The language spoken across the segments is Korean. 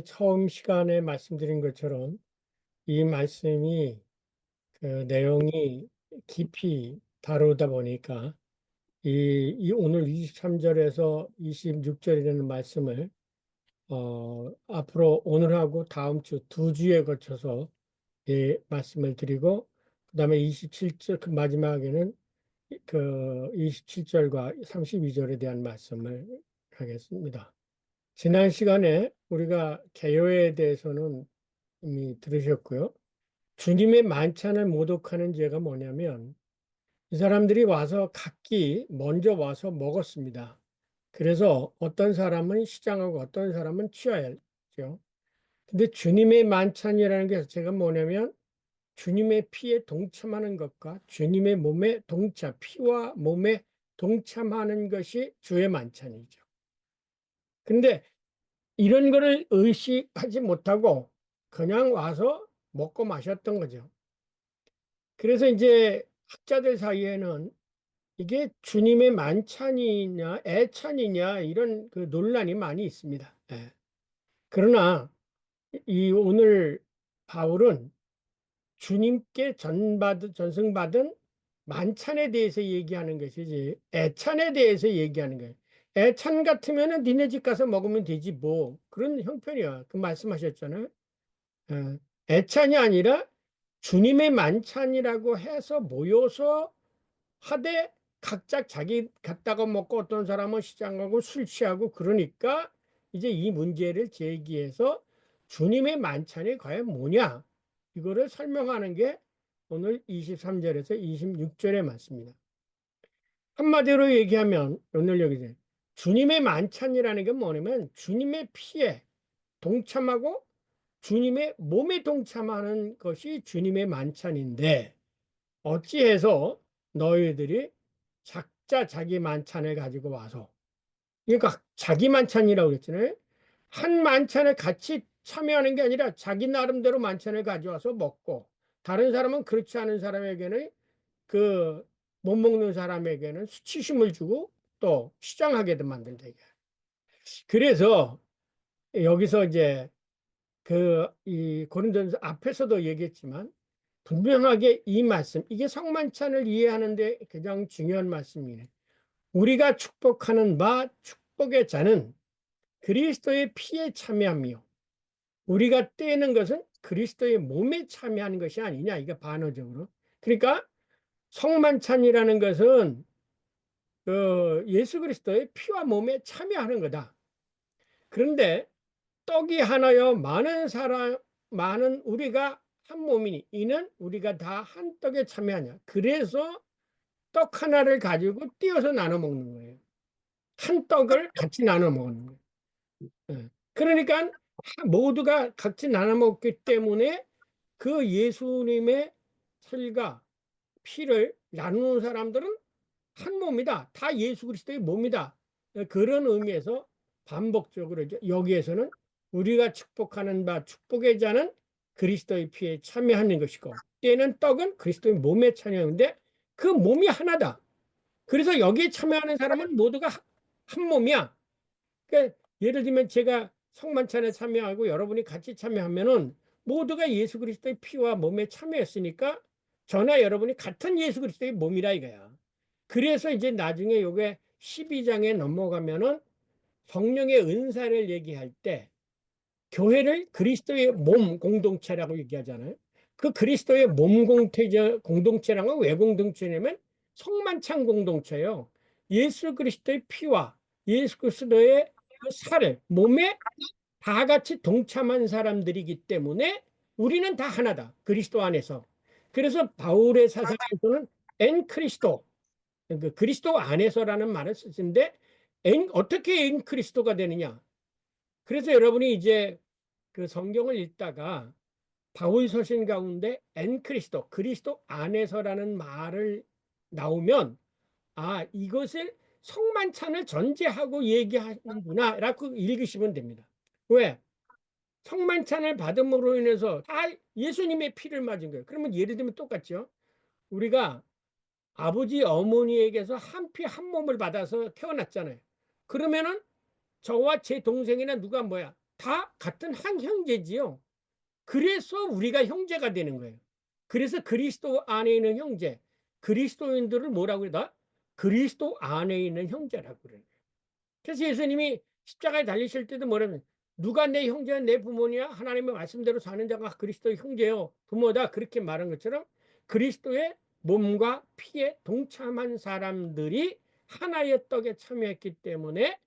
처음 시간에 말씀드린 것처럼 이 말씀이 그 내용이 깊이 다루다 보니까 이 오늘 23절에서 26절이 되는 말씀을 앞으로 오늘하고 다음 주 두 주에 거쳐서 말씀을 드리고, 그다음에 27절 그 마지막에는 그 27절과 32절에 대한 말씀을 하겠습니다. 지난 시간에 우리가 개요에 대해서는 이미 들으셨고요. 주님의 만찬을 모독하는 죄가 뭐냐면, 이 사람들이 와서 각기 먼저 와서 먹었습니다. 그래서 어떤 사람은 시장하고 어떤 사람은 취하였죠. 근데 주님의 만찬이라는 게 자체가 뭐냐면, 주님의 피에 동참하는 것과 주님의 몸에 피와 몸에 동참하는 것이 주의 만찬이죠. 근데 이런 거를 의식하지 못하고 그냥 와서 먹고 마셨던 거죠. 그래서 이제 학자들 사이에는 이게 주님의 만찬이냐 애찬이냐 이런 그 논란이 많이 있습니다. 예. 그러나 이 오늘 바울은 주님께 전승받은 만찬에 대해서 얘기하는 것이지 애찬에 대해서 얘기하는 거예요. 애찬 같으면은 니네 집 가서 먹으면 되지 뭐 그런 형편이야. 그 말씀하셨잖아요. 예. 애찬이 아니라 주님의 만찬이라고 해서 모여서 하되 각자 자기 갔다가 먹고 어떤 사람은 시장 가고 술 취하고 그러니까 이제 이 문제를 제기해서 주님의 만찬이 과연 뭐냐 이거를 설명하는 게 오늘 23절에서 26절의 말씀입니다. 한마디로 얘기하면 오늘 여기서 주님의 만찬이라는 게 뭐냐면 주님의 피에 동참하고 주님의 몸에 동참하는 것이 주님의 만찬인데, 어찌해서 너희들이 각자 자기 만찬을 가지고 와서, 그러니까 자기 만찬이라고 그랬잖아요. 한 만찬에 같이 참여하는 게 아니라 자기 나름대로 만찬을 가져와서 먹고, 다른 사람은 그렇지 않은 사람에게는 그 못 먹는 사람에게는 수치심을 주고 또 시장하게도 만든다 이게. 그래서 여기서 이제 이 고린도전서 앞에서도 얘기했지만 분명하게 이 말씀, 이게 성만찬을 이해하는데 가장 중요한 말씀이에요. 우리가 축복하는 바 축복의 자는 그리스도의 피에 참여하며, 우리가 떼는 것은 그리스도의 몸에 참여하는 것이 아니냐, 이게 반어적으로. 그러니까 성만찬이라는 것은 예수 그리스도의 피와 몸에 참여하는 거다. 그런데 떡이 하나여 많은 우리가 한 몸이니 이는 우리가 다 한 떡에 참여하냐. 그래서 떡 하나를 가지고 띄어서 나눠 먹는 거예요. 한 떡을 같이 나눠 먹는 거예요. 예. 그러니까 모두가 같이 나눠 먹기 때문에 그 예수님의 살과 피를 나누는 사람들은 한 몸이다. 다 예수 그리스도의 몸이다. 그런 의미에서 반복적으로 여기에서는 우리가 축복하는 바 축복의 자는 그리스도의 피에 참여하는 것이고, 때는 떡은 그리스도의 몸에 참여하는데 그 몸이 하나다. 그래서 여기에 참여하는 사람은 모두가 한 몸이야. 그러니까 예를 들면 제가 성만찬에 참여하고 여러분이 같이 참여하면은 모두가 예수 그리스도의 피와 몸에 참여했으니까 저나 여러분이 같은 예수 그리스도의 몸이라 이거야. 그래서 이제 나중에 요게 12장에 넘어가면은 성령의 은사를 얘기할 때 교회를 그리스도의 몸 공동체라고 얘기하잖아요. 그 그리스도의 몸 공동체랑은 왜 공동체냐면 성만찬 공동체예요. 예수 그리스도의 피와 예수 그리스도의 그 살, 몸에 다 같이 동참한 사람들이기 때문에 우리는 다 하나다. 그리스도 안에서. 그래서 바울의 사상에서는 엔 크리스도, 그 그리스도 안에서라는 말을 쓰는데 어떻게 엔 그리스도가 되느냐. 그래서 여러분이 이제 그 성경을 읽다가 바울 서신 가운데 엔 크리스도, 그리스도 안에서라는 말을 나오면 이것을 성만찬을 전제하고 얘기하는구나 라고 읽으시면 됩니다. 왜? 성만찬을 받음으로 인해서 다 예수님의 피를 맞은 거예요. 그러면 예를 들면 똑같죠. 우리가 아버지 어머니에게서 한 피 한 몸을 받아서 태어났잖아요. 그러면은 저와 제 동생이나 누가 뭐야 다 같은 한 형제지요. 그래서 우리가 형제가 되는 거예요. 그래서 그리스도 안에 있는 형제, 그리스도인들을 뭐라고 그러다? 그리스도 안에 있는 형제라고 그래요. 그래서 예수님이 십자가에 달리실 때도 뭐라면 누가 내 형제야 내 부모냐 하나님의 말씀대로 사는 자가 그리스도의 형제요 부모다 그렇게 말한 것처럼 그리스도의 몸과 피에 동참한 사람들이 하나의 떡에 참여했기 때문에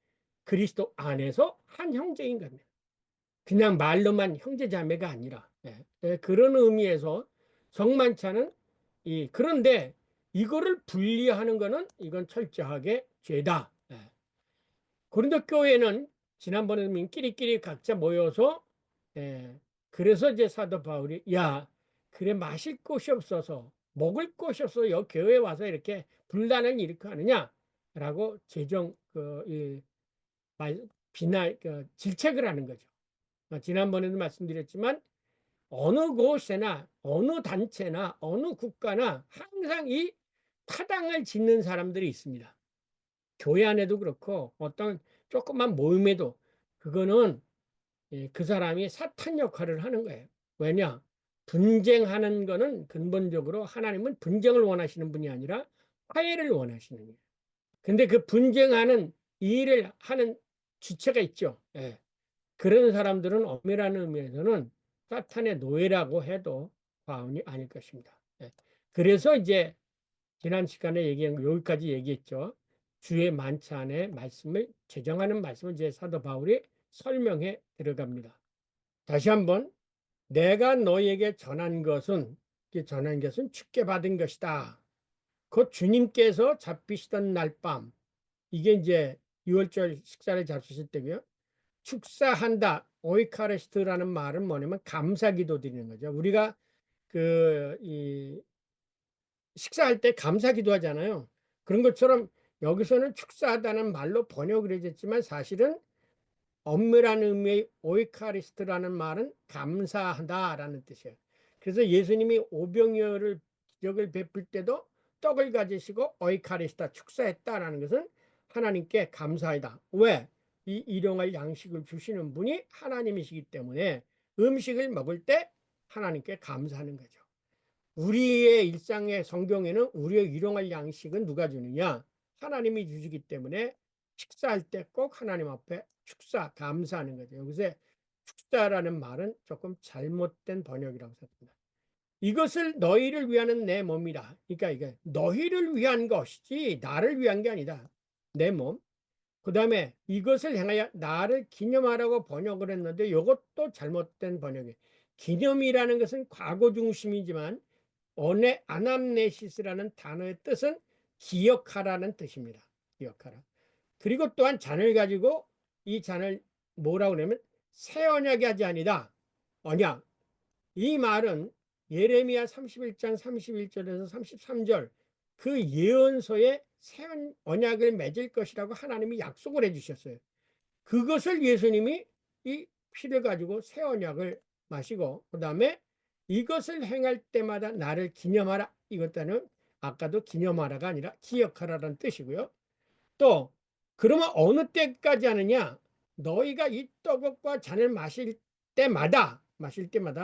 그리스도 안에서 한 형제인 겁니다. 그냥 말로만 형제자매가 아니라 그런 의미에서 성만찬은 그런데 이거를 분리하는 거는 이건 철저하게 죄다. 고린도 교회는 지난번에 끼리끼리 각자 모여서 그래서 이제 사도 바울이 야 그래 마실 곳이 없어서 먹을 곳이 없어서 여기 교회에 와서 이렇게 분란을 일으켜 하느냐라고 비난 질책을 하는 거죠. 지난번에도 말씀드렸지만 어느 곳에나 어느 단체나 어느 국가나 항상 이 타당을 짓는 사람들이 있습니다. 교회 안에도 그렇고 어떤 조그만 모임에도 그거는 그 사람이 사탄 역할을 하는 거예요. 왜냐? 분쟁하는 거는 근본적으로 하나님은 분쟁을 원하시는 분이 아니라 화해를 원하시는 거예요. 근데 그 분쟁하는 일을 하는 주체가 있죠. 그런 사람들은 엄밀한 의미에서는 사탄의 노예라고 해도 과언이 아닐 것입니다. 그래서 이제 지난 시간에 얘기한 거 여기까지 얘기했죠. 주의 만찬의 말씀을 제정하는 말씀을 이제 사도 바울이 설명해 들어갑니다. 다시 한번 내가 너에게 전한 것은 주께 받은 것이다. 곧 주님께서 잡히시던 날 밤 이게 이제 6월절 식사를 잡수실 때고요. 축사한다. 오이카리스트라는 말은 뭐냐면 감사기도 드리는 거죠. 우리가 식사할 때 감사기도 하잖아요. 그런 것처럼 여기서는 축사하다는 말로 번역을 해줬지만 사실은 엄밀한 의미의 오이카리스트라는 말은 감사하다라는 뜻이에요. 그래서 예수님이 오병이어를 기적을 베풀 때도 떡을 가지시고 오이카리스타 축사했다라는 것은 하나님께 감사하다. 왜? 이 일용할 양식을 주시는 분이 하나님이시기 때문에 음식을 먹을 때 하나님께 감사하는 거죠. 우리의 일상의 성경에는 우리의 일용할 양식은 누가 주느냐? 하나님이 주시기 때문에 식사할 때 꼭 하나님 앞에 축사, 감사하는 거죠. 여기서 축사라는 말은 조금 잘못된 번역이라고 생각합니다. 이것을 너희를 위하는 내 몸이다. 그러니까 이게 너희를 위한 것이지 나를 위한 게 아니다. 내 몸. 그 다음에 이것을 행하여 나를 기념하라고 번역을 했는데 이것도 잘못된 번역이에요. 기념이라는 것은 과거 중심이지만 아남네시스라는 단어의 뜻은 기억하라는 뜻입니다. 기억하라. 그리고 또한 잔을 가지고 이 잔을 뭐라고 하냐면 새 언약이 하지 아니다. 언약. 이 말은 예레미야 31장 31절에서 33절 그 예언서에 새 언약을 맺을 것이라고 하나님이 약속을 해주셨어요. 그것을 예수님이 이 피를 가지고 새 언약을 마시고 그 다음에 이것을 행할 때마다 나를 기념하라. 이것과는 아까도 기념하라가 아니라 기억하라는 뜻이고요. 또 그러면 어느 때까지 하느냐? 너희가 이 떡과 잔을 마실 때마다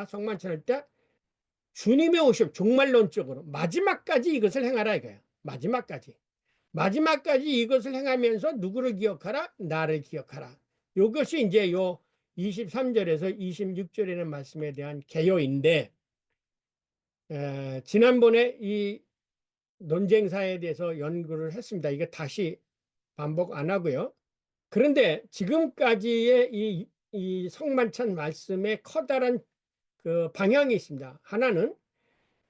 성만찬할 때 주님의 오심 종말론적으로 마지막까지 이것을 행하라 이거예요. 마지막까지 이것을 행하면서 누구를 기억하라? 나를 기억하라. 이것이 이제 요 23절에서 26절에는 말씀에 대한 개요인데 지난번에 이 논쟁사에 대해서 연구를 했습니다. 이게 다시 반복 안 하고요. 그런데 지금까지의 이 성만찬 말씀에 커다란 그 방향이 있습니다. 하나는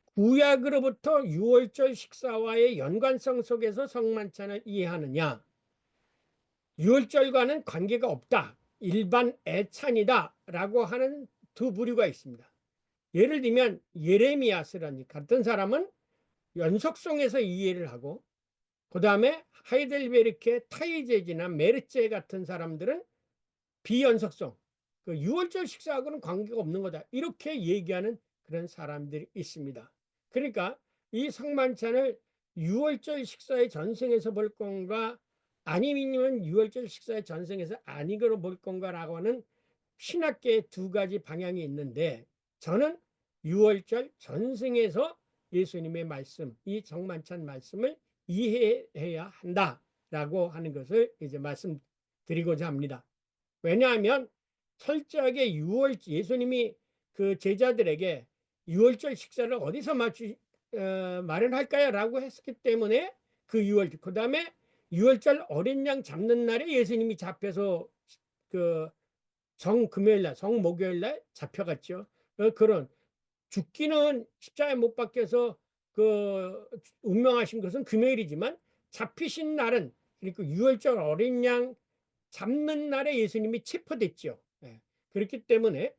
구약으로부터 유월절 식사와의 연관성 속에서 성만찬을 이해하느냐, 유월절과는 관계가 없다, 일반 애찬이다 라고 하는 두 부류가 있습니다. 예를 들면 예레미야스라는 같은 사람은 연속성에서 이해를 하고 그 다음에 하이델베르크의 타이제지나 메르제 같은 사람들은 비연속성, 그 유월절 식사하고는 관계가 없는 거다 이렇게 얘기하는 그런 사람들이 있습니다. 그러니까 이 성만찬을 유월절 식사의 전승에서 볼 건가 아니면 유월절 식사의 전승에서 아니거로 볼 건가라고 하는 신학계에 두 가지 방향이 있는데 저는 유월절 전승에서 예수님의 말씀, 이 정만찬 말씀을 이해해야 한다라고 하는 것을 이제 말씀드리고자 합니다. 왜냐하면 철저하게 예수님이 그 제자들에게 유월절 식사를 어디서 마련할까요? 라고 했기 때문에 그 그 다음에 유월절 어린 양 잡는 날에 예수님이 잡혀서 그 정금요일 날, 정목요일 날 잡혀갔죠. 그런 죽기는 십자가에 못 박혀서 그 운명하신 것은 금요일이지만 잡히신 날은 그리고 유월절 어린 양 잡는 날에 예수님이 체포됐죠. 예. 그렇기 때문에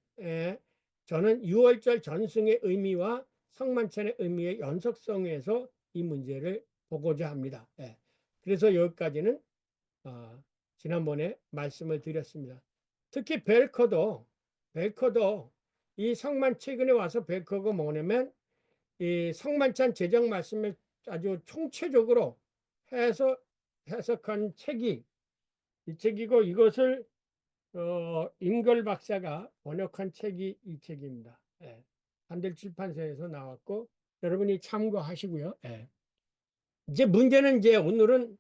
저는 유월절 전승의 의미와 성만찬의 의미의 연속성에서 이 문제를 보고자 합니다. 예. 그래서 여기까지는 지난번에 말씀을 드렸습니다. 특히 벨커도 이 성만 최근에 와서 벨커가 뭐냐면 이 성만찬 제정 말씀을 아주 총체적으로 해석한 책이 이 책이고 이것을 임걸 박사가 번역한 책이 이 책입니다. 예. 한들 출판사에서 나왔고 여러분이 참고하시고요. 예. 이제 문제는 이제 오늘은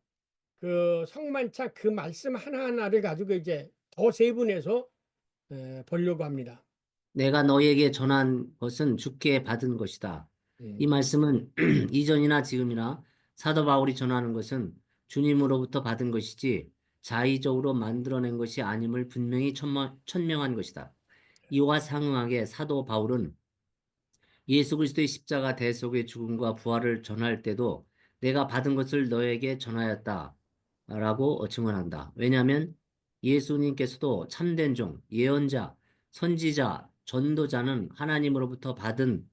그 성만찬 그 말씀 하나하나를 가지고 이제 더 세분해서 보려고 합니다. 내가 너에게 전한 것은 주께 받은 것이다. 이 말씀은 이전이나 지금이나 사도 바울이 전하는 것은 주님으로부터 받은 것이지 자의적으로 만들어낸 것이 아님을 분명히 천명한 것이다. 이와 상응하게 사도 바울은 예수 그리스도의 십자가 대속의 죽음과 부활을 전할 때도 내가 받은 것을 너에게 전하였다. 라고 증언한다. 왜냐하면 예수님께서도 참된 종, 예언자, 선지자, 전도자는 하나님으로부터 받은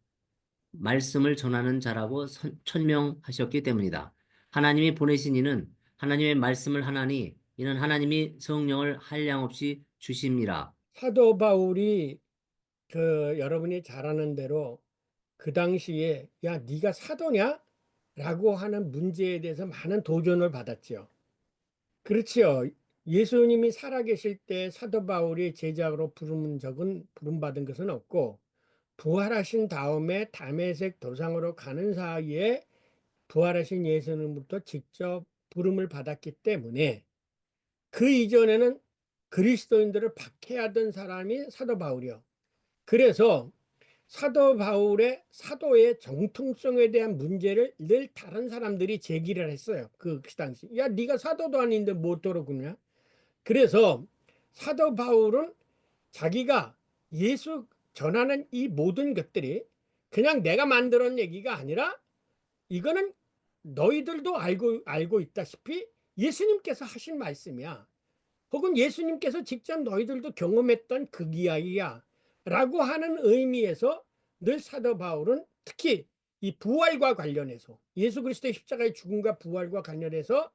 말씀을 전하는 자라고 천명하셨기 때문이다. 하나님이 보내신 이는 하나님의 말씀을 하나니 이는 하나님이 성령을 한량없이 주심이라. 사도 바울이 그 여러분이 잘 아는 대로 그 당시에 야 네가 사도냐? 라고 하는 문제에 대해서 많은 도전을 받았죠. 그렇지요. 예수님이 살아계실 때 사도 바울이 제자로 부름받은 것은 없고 부활하신 다음에 다메섹 도상으로 가는 사이에 부활하신 예수님부터 직접 부름을 받았기 때문에 그 이전에는 그리스도인들을 박해하던 사람이 사도 바울이요. 그래서 사도 바울의 사도의 정통성에 대한 문제를 늘 다른 사람들이 제기를 했어요. 그 당시. 야, 네가 사도도 아닌데 뭐 어떠로구냐? 그래서 사도 바울은 자기가 예수 전하는 이 모든 것들이 그냥 내가 만들어낸 얘기가 아니라 이거는 너희들도 알고 있다시피 예수님께서 하신 말씀이야. 혹은 예수님께서 직접 너희들도 경험했던 그 이야기야. 라고 하는 의미에서 늘 사도 바울은 특히 이 부활과 관련해서 예수 그리스도의 십자가의 죽음과 부활과 관련해서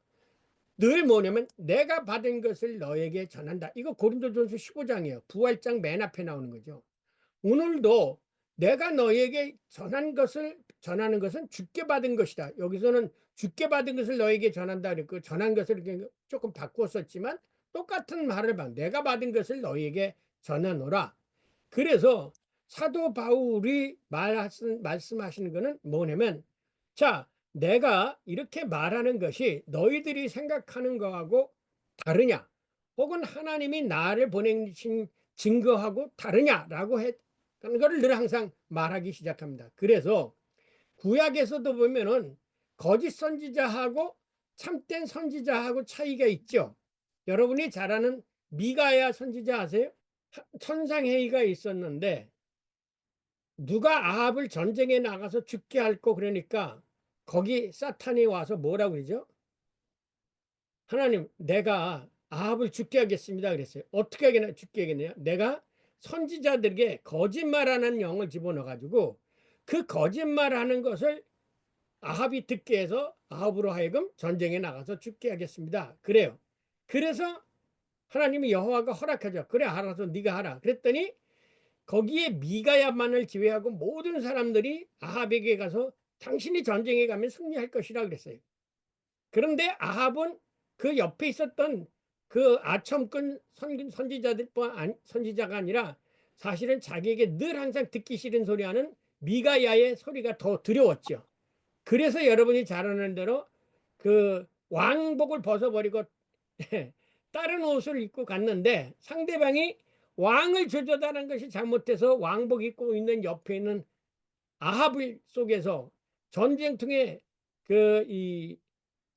늘 뭐냐면 내가 받은 것을 너에게 전한다. 이거 고린도전서 15장이에요. 부활장 맨 앞에 나오는 거죠. 오늘도 내가 너에게 전하는 것은 주께 받은 것이다. 여기서는 주께 받은 것을 너에게 전한다. 그랬고 전한 것을 조금 바꾸었지만 똑같은 말을 내가 받은 것을 너에게 전하노라. 그래서 사도 바울이 말씀하시는 것은 뭐냐면 자, 내가 이렇게 말하는 것이 너희들이 생각하는 거하고 다르냐? 혹은 하나님이 나를 보내신 증거하고 다르냐라고 했던 것을 늘 항상 말하기 시작합니다. 그래서 구약에서도 보면은 거짓 선지자하고 참된 선지자하고 차이가 있죠. 여러분이 잘 아는 미가야 선지자 아세요? 천상회의가 있었는데 누가 아합을 전쟁에 나가서 죽게 할 거 그러니까 거기 사탄이 와서 뭐라고 그러죠? 하나님, 내가 아합을 죽게 하겠습니다. 그랬어요. 어떻게 하겠냐, 죽게 하겠냐? 내가 선지자들에게 거짓말하는 영을 집어넣어가지고 그 거짓말하는 것을 아합이 듣게 해서 아합으로 하여금 전쟁에 나가서 죽게 하겠습니다. 그래요. 그래서 하나님이 여호와가 허락하죠. 그래, 알아서 네가 하라. 그랬더니 거기에 미가야만을 제외하고 모든 사람들이 아합에게 가서 당신이 전쟁에 가면 승리할 것이라 그랬어요. 그런데 아합은 그 옆에 있었던 그 아첨꾼 선지자가 아니라 사실은 자기에게 늘 항상 듣기 싫은 소리 하는 미가야의 소리가 더 두려웠죠. 그래서 여러분이 잘 아는 대로 그 왕복을 벗어버리고 다른 옷을 입고 갔는데 상대방이 왕을 조져다는 것이 잘못돼서 왕복 입고 있는 옆에 있는 아합을 속에서 전쟁통에 이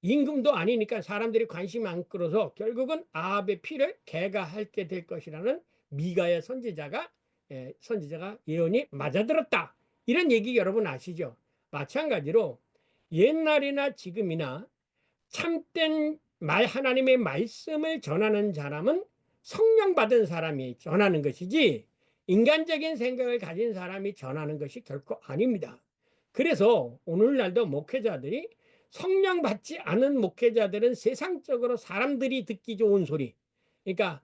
임금도 아니니까 사람들이 관심 안 끌어서 결국은 아합의 피를 개가하게 될 것이라는 미가의 선지자가 예언이 맞아들었다. 이런 얘기 여러분 아시죠? 마찬가지로 옛날이나 지금이나 참된 하나님의 말씀을 전하는 사람은 성령 받은 사람이 전하는 것이지 인간적인 생각을 가진 사람이 전하는 것이 결코 아닙니다. 그래서 오늘날도 목회자들이 성령 받지 않은 목회자들은 세상적으로 사람들이 듣기 좋은 소리, 그러니까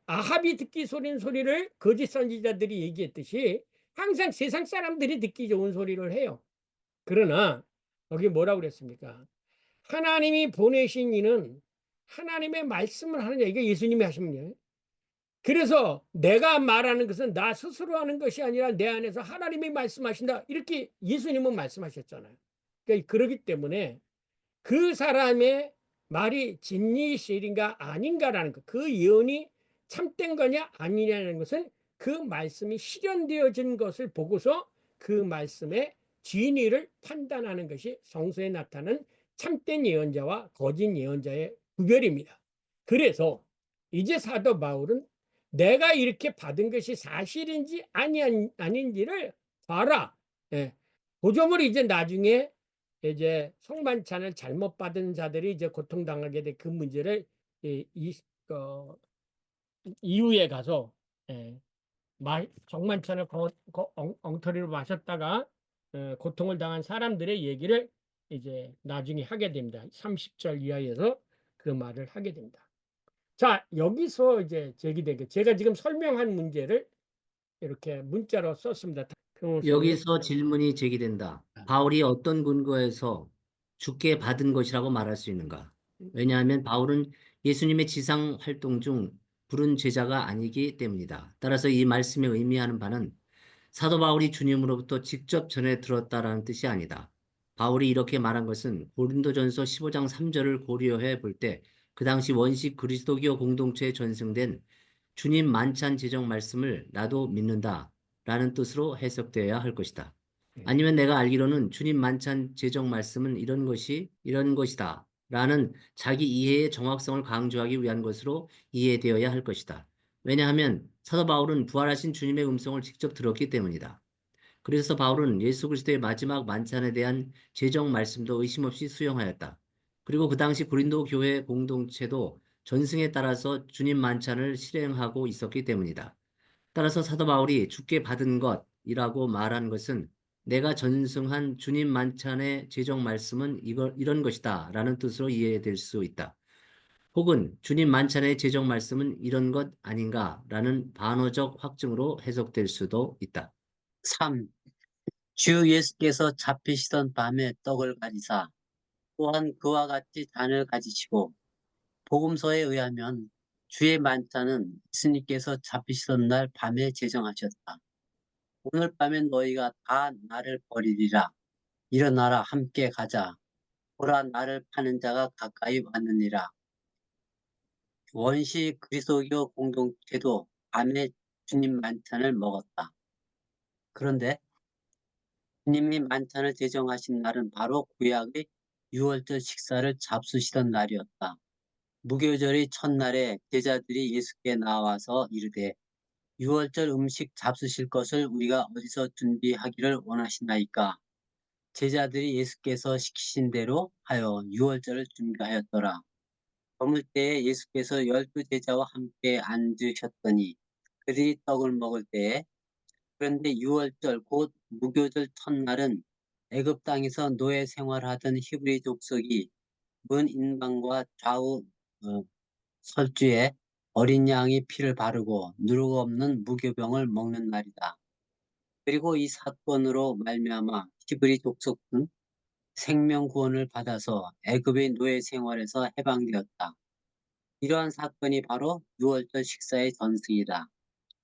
아합이 듣기 좋은 소리를 거짓 선지자들이 얘기했듯이 항상 세상 사람들이 듣기 좋은 소리를 해요. 그러나 여기 뭐라고 그랬습니까? 하나님이 보내신 이는 하나님의 말씀을 하느냐. 이거 예수님이 하신 거예요. 그래서 내가 말하는 것은 나 스스로 하는 것이 아니라 내 안에서 하나님이 말씀하신다. 이렇게 예수님은 말씀하셨잖아요. 그러니까 그러기 때문에 그 사람의 말이 진리실인가 아닌가라는 것, 그 예언이 참된 거냐 아니냐는 것은 그 말씀이 실현되어진 것을 보고서 그 말씀의 진위를 판단하는 것이 성서에 나타나는 참된 예언자와 거짓 예언자의 구별입니다. 그래서 이제 사도 바울은 내가 이렇게 받은 것이 사실인지 아닌지를 봐라. 예. 그 점을 이제 나중에 이제 성만찬을 잘못 받은 자들이 이제 고통당하게 된 그 문제를 어, 이후에 가서 예, 정만찬을 엉터리로 마셨다가 고통을 당한 사람들의 얘기를 이제 나중에 하게 됩니다. 30절 이하에서 그 말을 하게 됩니다. 자, 여기서 이제 제기된 게 제가 지금 설명한 문제를 이렇게 문자로 썼습니다. 여기서 질문이 제기된다. 바울이 어떤 근거에서 주께 받은 것이라고 말할 수 있는가? 왜냐하면 바울은 예수님의 지상 활동 중 부른 제자가 아니기 때문이다. 따라서 이 말씀에 의미하는 바는 사도 바울이 주님으로부터 직접 전해 들었다라는 뜻이 아니다. 바울이 이렇게 말한 것은 고린도전서 15장 3절을 고려해 볼 때 그 당시 원시 그리스도교 공동체에 전승된 주님 만찬 제정 말씀을 나도 믿는다 라는 뜻으로 해석되어야 할 것이다. 아니면 내가 알기로는 주님 만찬 제정 말씀은 이런 것이다 라는 자기 이해의 정확성을 강조하기 위한 것으로 이해되어야 할 것이다. 왜냐하면 사도 바울은 부활하신 주님의 음성을 직접 들었기 때문이다. 그래서 바울은 예수 그리스도의 마지막 만찬에 대한 제정 말씀도 의심 없이 수용하였다. 그리고 그 당시 고린도 교회 공동체도 전승에 따라서 주님 만찬을 실행하고 있었기 때문이다. 따라서 사도 바울이 주께 받은 것이라고 말한 것은 내가 전승한 주님 만찬의 제정 말씀은 이런 것이다 라는 뜻으로 이해될 수 있다. 혹은 주님 만찬의 제정 말씀은 이런 것 아닌가 라는 반어적 확증으로 해석될 수도 있다. 3. 주 예수께서 잡히시던 밤에 떡을 가지사 또한 그와 같이 잔을 가지시고 복음서에 의하면 주의 만찬은 예수님께서 잡히시던 날 밤에 제정하셨다. 오늘 밤에 너희가 다 나를 버리리라. 일어나라 함께 가자. 보라 나를 파는 자가 가까이 왔느니라. 원시 그리스도교 공동체도 밤에 주님 만찬을 먹었다. 그런데 주님이 만찬을 제정하신 날은 바로 구약의 유월절 식사를 잡수시던 날이었다. 무교절의 첫날에 제자들이 예수께 나와서 이르되 유월절 음식 잡수실 것을 우리가 어디서 준비하기를 원하시나이까? 제자들이 예수께서 시키신 대로 하여 유월절을 준비하였더라. 저물 때에 예수께서 12 제자와 함께 앉으셨더니 그들이 떡을 먹을 때에 그런데 유월절 곧 무교절 첫날은 애굽 땅에서 노예 생활하던 히브리 족속이 문 인방과 좌우 설주에 어린 양의 피를 바르고 누룩 없는 무교병을 먹는 날이다. 그리고 이 사건으로 말미암아 히브리 족속은 생명 구원을 받아서 애굽의 노예 생활에서 해방되었다. 이러한 사건이 바로 유월절 식사의 전승이다.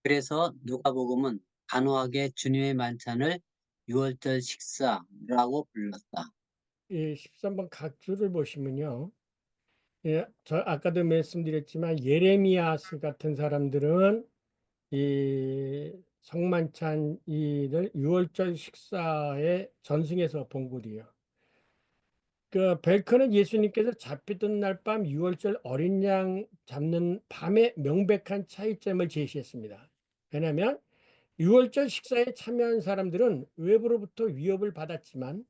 그래서 누가복음은 단호하게 주님의 만찬을 유월절 식사라고 불렀다. 이 13번 각주를 보시면요. 예, 저 아까도 말씀드렸지만 예레미야스 같은 사람들은 이 성만찬 일을 유월절 식사의 전승에서 본 글이에요. 그 벨크는 예수님께서 잡히던 날 밤 유월절 어린 양 잡는 밤의 명백한 차이점을 제시했습니다. 왜냐하면 유월절 식사에 참여한 사람들은 외부로부터 위협을 받았지만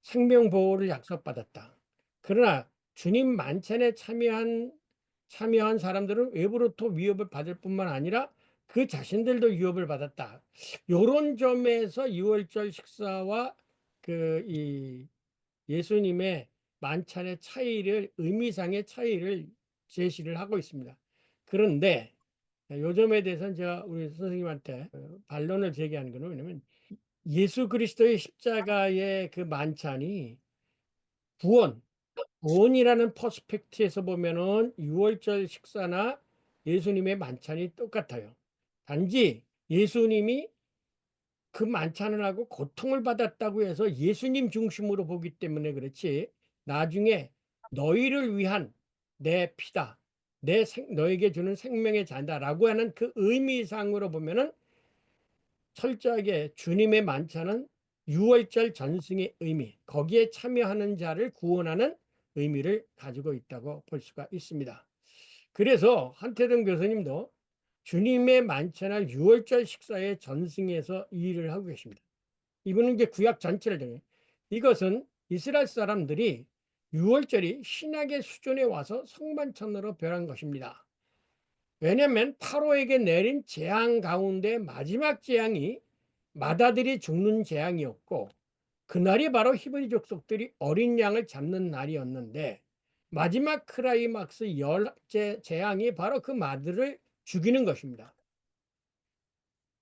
생명 보호를 약속받았다. 그러나 주님 만찬에 참여한 사람들은 외부로부터 위협을 받을 뿐만 아니라 그 자신들도 위협을 받았다. 이런 점에서 유월절 식사와 이 예수님의 만찬의 차이를 의미상의 차이를 제시를 하고 있습니다. 그런데 요 점에 대해서는 제가 우리 선생님한테 반론을 제기하는 거는 왜냐면 예수 그리스도의 십자가의 그 만찬이 구원이라는 퍼스펙트에서 보면은 유월절 식사나 예수님의 만찬이 똑같아요. 단지 예수님이 그 만찬을 하고 고통을 받았다고 해서 예수님 중심으로 보기 때문에 그렇지, 나중에 너희를 위한 내 피다, 너에게 주는 생명의 잔다라고 하는 그 의미상으로 보면은 철저하게 주님의 만찬은 유월절 전승의 의미, 거기에 참여하는 자를 구원하는 의미를 가지고 있다고 볼 수가 있습니다. 그래서 한태동 교수님도 주님의 만찬을 유월절 식사의 전승에서 이 일을 하고 계십니다. 이분은 이제 구약 전체를 정해. 이것은 이스라엘 사람들이 유월절이 신약의 수준에 와서 성만찬으로 변한 것입니다. 왜냐하면 파로에게 내린 재앙 가운데 마지막 재앙이 마다들이 죽는 재앙이었고, 그날이 바로 히브리 족속들이 어린 양을 잡는 날이었는데, 마지막 크라이막스 열째 재앙이 바로 그 마들을 죽이는 것입니다.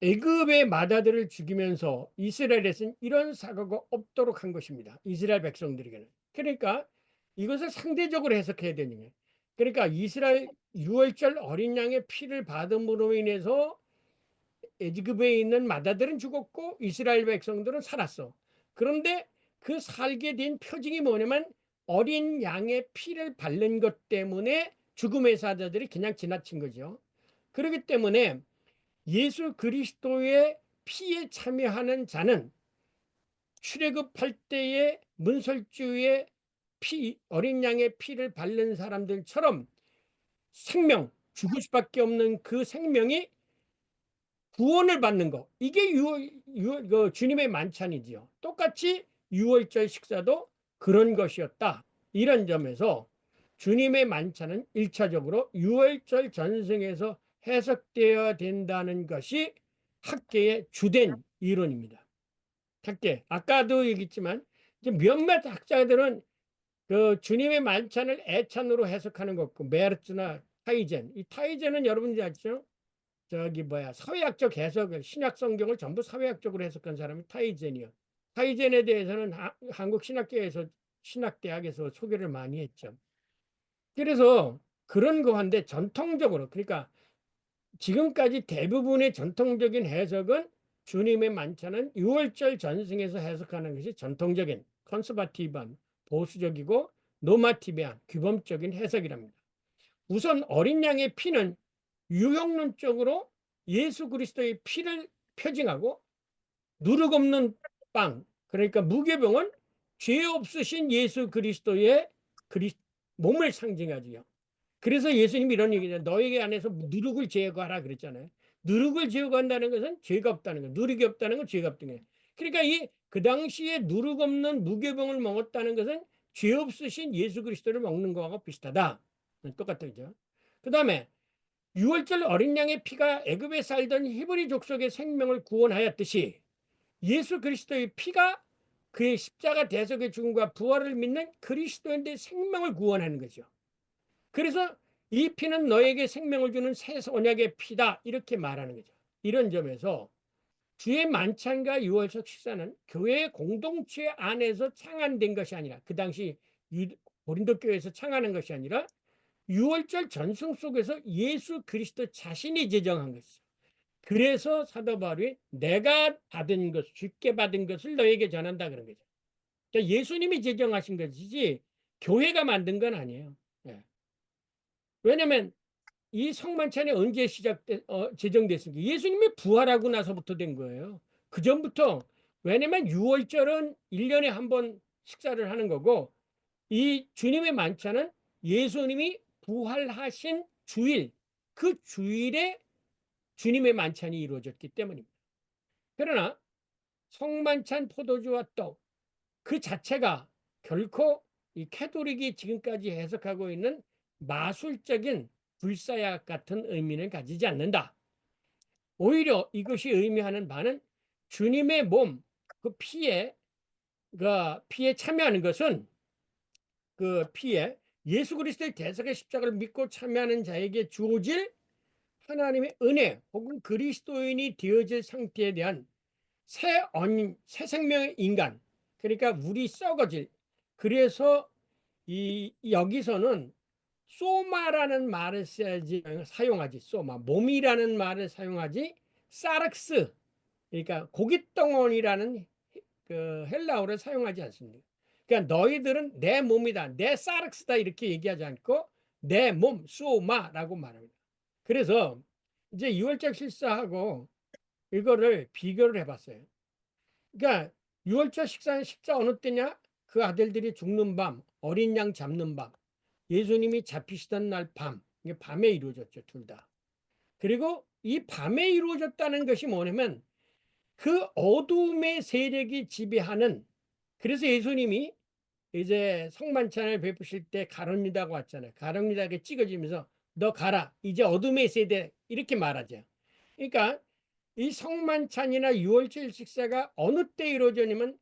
애굽의 마다들을 죽이면서 이스라엘에서는 이런 사고가 없도록 한 것입니다. 이스라엘 백성들에게는. 그러니까 이것을 상대적으로 해석해야 되는 거예요. 그러니까 이스라엘 유월절 어린 양의 피를 받음으로 인해서 애굽에 있는 마다들은 죽었고 이스라엘 백성들은 살았어. 그런데 그 살게 된 표징이 뭐냐면 어린 양의 피를 바른 것 때문에 죽음의 사자들이 그냥 지나친 거죠. 그렇기 때문에 예수 그리스도의 피에 참여하는 자는 출애굽할 때의 문설주의 어린 양의 피를 바른 사람들처럼 죽을 수밖에 없는 그 생명이 구원을 받는 거, 이게 주님의 만찬이지요. 똑같이 유월절 식사도 그런 것이었다. 이런 점에서 주님의 만찬은 1차적으로 유월절 전승에서 해석되어야 된다는 것이 학계의 주된 이론입니다. 학계, 아까도 얘기했지만 몇몇 학자들은 그 주님의 만찬을 애찬으로 해석하는 것 같고, 메르츠나 타이젠, 이 타이젠은 여러분들이 아시죠? 서회학적 해석을, 신약 성경을 전부 서회학적으로 해석한 사람이 타이젠이요. 타이젠에 대해서는 한국 신학대학에서 소개를 많이 했죠. 그래서 그런 거한데 전통적으로, 그러니까 지금까지 대부분의 전통적인 해석은 주님의 만찬은 유월절 전승에서 해석하는 것이 전통적인 컨서바티브한 보수적이고 노마티비한 규범적인 해석이랍니다. 우선 어린 양의 피는 유형론적으로 예수 그리스도의 피를 표징하고, 누룩 없는 빵, 그러니까 무교병은 죄 없으신 예수 그리스도의 몸을 상징하지요. 그래서 예수님이 이런 얘기잖아요. 너에게 안에서 누룩을 제거하라 그랬잖아요. 누룩을 제거한다는 것은 죄가 없다는 거예요. 누룩이 없다는 건 죄가 없다는 거예요. 그러니까 그 당시에 누룩 없는 무교병을 먹었다는 것은 죄 없으신 예수 그리스도를 먹는 거하고 비슷하다. 똑같죠. 그 다음에 유월절 어린 양의 피가 애굽에 살던 히브리 족속의 생명을 구원하였듯이 예수 그리스도의 피가 그의 십자가 대속의 죽음과 부활을 믿는 그리스도인의 생명을 구원하는 거죠. 그래서 이 피는 너에게 생명을 주는 새 언약의 피다, 이렇게 말하는 거죠. 이런 점에서 주의 만찬과 유월절 식사는 교회 공동체 안에서 창안된 것이 아니라, 그 당시 고린도 교회에서 창안한 것이 아니라 유월절 전승 속에서 예수 그리스도 자신이 제정한 것이죠. 그래서 사도 바울이 내가 받은 것, 주께 받은 것을 너에게 전한다 그런 거죠. 그러니까 예수님이 제정하신 것이지 교회가 만든 건 아니에요. 예. 왜냐하면 이 성만찬이 언제 제정됐습니까? 예수님이 부활하고 나서부터 된 거예요. 그 전부터. 왜냐면 6월절은 1년에 한 번 식사를 하는 거고, 이 주님의 만찬은 예수님이 부활하신 주일, 그 주일에 주님의 만찬이 이루어졌기 때문입니다. 그러나 성만찬 포도주와 떡 그 자체가 결코 이 캐톨릭이 지금까지 해석하고 있는 마술적인 불사약 같은 의미는 가지지 않는다. 오히려 이것이 의미하는 바는 주님의 몸, 그 피에 참여하는 것은, 그 피에 예수 그리스도의 대속의 십자가를 믿고 참여하는 자에게 주어질 하나님의 은혜 혹은 그리스도인이 되어질 상태에 대한 새 생명의 인간, 그러니까 우리 썩어질. 그래서 여기서는 소마라는 말을 사용하지, 소마, 몸이라는 말을 사용하지, 사르크스, 그러니까 고깃덩어리라는 그 헬라어를 사용하지 않습니다. 그러니까 너희들은 내 몸이다, 내 사르크스다 이렇게 얘기하지 않고 내 몸, 소마라고 말합니다. 그래서 이제 유월절 식사하고 이거를 비교를 해봤어요. 그러니까 유월절 식사 어느 때냐? 그 아들들이 죽는 밤, 어린 양 잡는 밤, 예수님이 잡히시던 날 밤, 이게 밤에 이루어졌죠, 둘 다. 그리고 이 밤에 이루어졌다는 것이 뭐냐면 그 어둠의 세력이 지배하는, 그래서 예수님이 이제 성만찬을 베푸실 때 가룟유다가 왔잖아요. 가룟유다에게 찍어지면서 너 가라, 이제 어둠의 세대, 이렇게 말하죠. 그러니까 이 성만찬이나 유월절 식사가 어느 때 이루어졌냐면